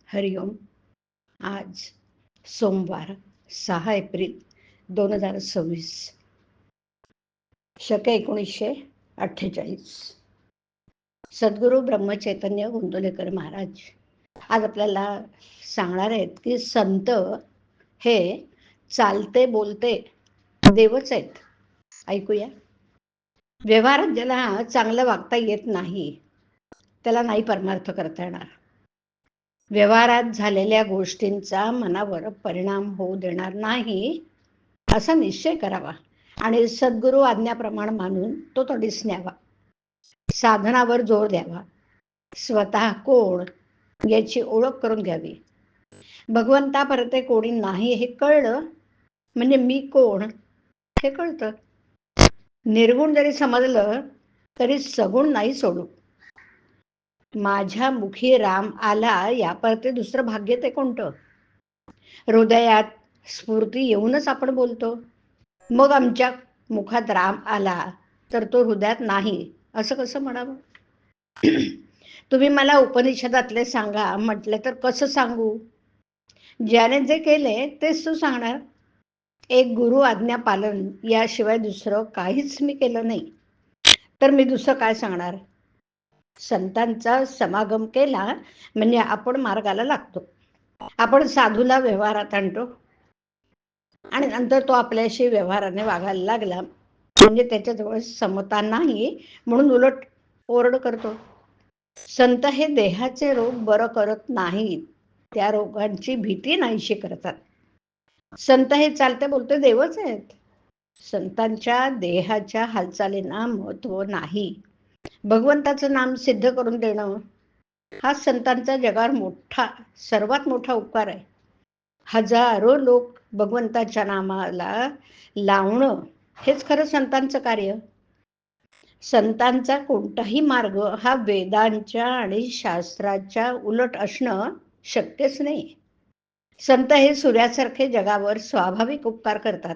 हरिओम. आज सोमवार 6 एप्रिल 2026, शके 1948. सद्गुरू ब्रह्मचैतन्य गोंदवलेकर महाराज आज आपल्याला सांगणार आहेत की संत हे चालते बोलते देवच आहेत. ऐकूया. व्यवहारात ज्याला चांगलं वागता येत नाही त्याला नाही परमार्थ करता येणार. व्यवहारात झालेल्या गोष्टींचा मनावर परिणाम होऊ देणार नाही असा निश्चय करावा आणि सद्गुरू आज्ञाप्रमाणे मानून तो तडीस न्यावा. साधनावर जोर द्यावा. स्वतः कोण याची ओळख करून घ्यावी. भगवंतापर्यंत कोणी नाही हे कळलं म्हणजे मी कोण हे कळतं. निर्गुण जरी समजलं तरी सगुण नाही सोडू. माझ्या मुखी राम आला यापर्यंत दुसरं भाग्य ते कोणतं. हृदयात स्फूर्ती येऊनच आपण बोलतो. मग आमच्या मुखात राम आला तर तो हृदयात नाही असं कसं म्हणावं. तुम्ही मला उपनिषदातले सांगा म्हटले तर कसं सांगू. ज्याने जे केले तेच तू सांगणार. एक गुरु आज्ञा पालन याशिवाय दुसरं काहीच मी केलं नाही तर मी दुसरं काय सांगणार. संतांचा समागम केला म्हणजे आपण मार्गाला लागतो. आपण साधूला व्यवहारात आणतो आणि नंतर तो आपल्याशी व्यवहाराने वागायला लागला म्हणजे त्याच्याजवळ समता नाही म्हणून उलट ओरड करतो. संत हे देहाचे रोग बरं करत नाहीत, त्या रोगांची भीती नाहीशी करतात. संत हे चालते बोलते देवच आहेत. संतांच्या देहाच्या हालचालींना महत्व नाही. भगवंताचं नाम सिद्ध करून देणं हा संतांचा जगावर सर्वात मोठा उपकार आहे. हजारो लोक भगवंताच्या नामाला लावणं हेच खरं संतांचं कार्य. संतांचा कोणताही मार्ग हा वेदांच्या आणि शास्त्राच्या उलट असणं शक्यच नाही. संत हे सूर्यासारखे जगावर स्वाभाविक उपकार करतात.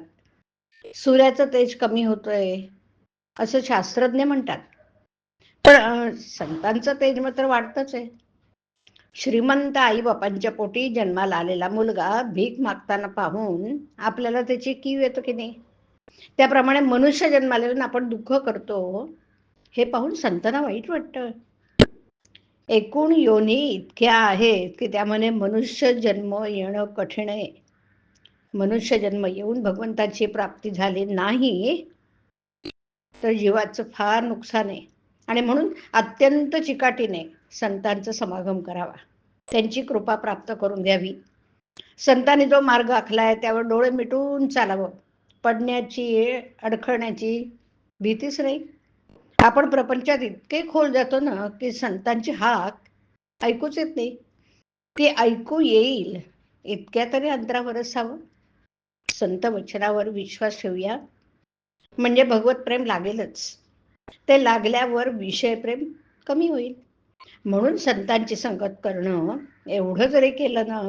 सूर्याचं तेज कमी होतंय असं शास्त्रज्ञ म्हणतात, पण संतांचं तेज मात्र वाढतच आहे. श्रीमंत आई बापांच्या पोटी जन्माला आलेला मुलगा भीक मागताना पाहून आपल्याला त्याची कीव येतो की नाही. त्याप्रमाणे मनुष्य जन्माला आपण दुःख करतो हे पाहून संतांना वाईट वाटतं. एकूण योनी इतक्या आहेत की त्यामध्ये मनुष्य जन्म येणं कठीण आहे. मनुष्य जन्म येऊन भगवंताची प्राप्ती झाली नाही तर जीवाचं फार नुकसान आहे. आणि म्हणून अत्यंत चिकाटीने संतांचा समागम करावा, त्यांची कृपा प्राप्त करून द्यावी. संतांनी जो मार्ग आखलाय त्यावर डोळे मिटून चालावं. पडण्याची अडखळण्याची भीतीच नाही. आपण प्रपंचात इतके खोल जातो ना की संतांची हाक ऐकूच येत नाही. ती ऐकू येईल इतक्या तरी अंतरावर असावं. संत वचनावर विश्वास ठेवूया म्हणजे भगवत प्रेम लागेलच. ते लागल्यावर विषय प्रेम कमी होईल. म्हणून संतांची संगत करणं एवढं जरी केलं ना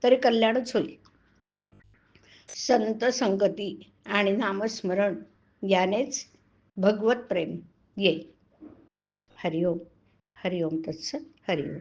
तरी कल्याणच होईल. संत संगती आणि नामस्मरण यानेच भगवत प्रेम येईल. हरिओम. हरिओम तत्सत. हरिओम.